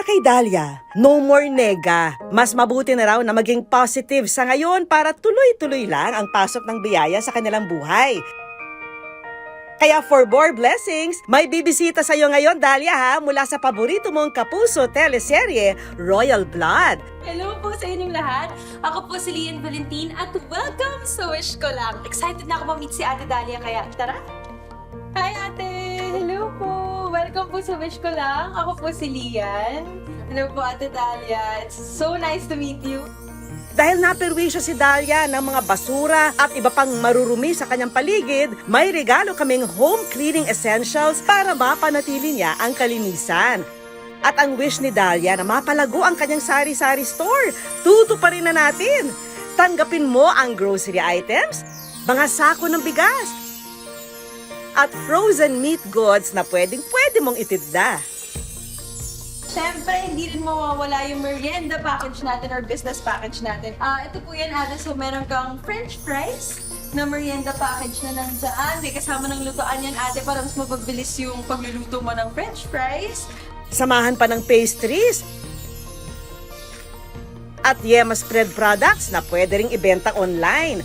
Para kay Dalia, no more nega. Mas mabuti na raw na maging positive sa ngayon para tuloy-tuloy lang ang pasok ng biyaya sa kanilang buhay. Kaya for more blessings, may bibisita sa iyo ngayon, Dalia ha, mula sa paborito mong kapuso teleserye, Royal Blood. Hello po sa inyong lahat. Ako po si Lian Valentin at welcome sa Wish Ko Lang. Excited na ako ma-meet si Ate Dalia kaya tara. Hi Ate! Hello po! Welcome po sa Wish Ko Lang. Ako po si Lian. Hello po Ate Dalia. It's so nice to meet you. Dahil naperwisyo si Dalia ng mga basura at iba pang marurumi sa kanyang paligid, may regalo kaming home cleaning essentials para mapanatili niya ang kalinisan. At ang wish ni Dalia na mapalago ang kanyang sari-sari store, tutuparin na natin. Tanggapin mo ang grocery items, mga sako ng bigas, at frozen meat goods na pwedeng-pwede mong itinda. Siyempre, hindi rin mawawala yung merienda package natin or business package natin. Ito po yan, Ate. So, meron kang french fries na merienda package na nandiyan. May kasama ng lutoan yan, Ate, para mas mapabilis yung pagluluto mo ng french fries. Samahan pa ng pastries at Yema spread products na pwede ring ibenta online.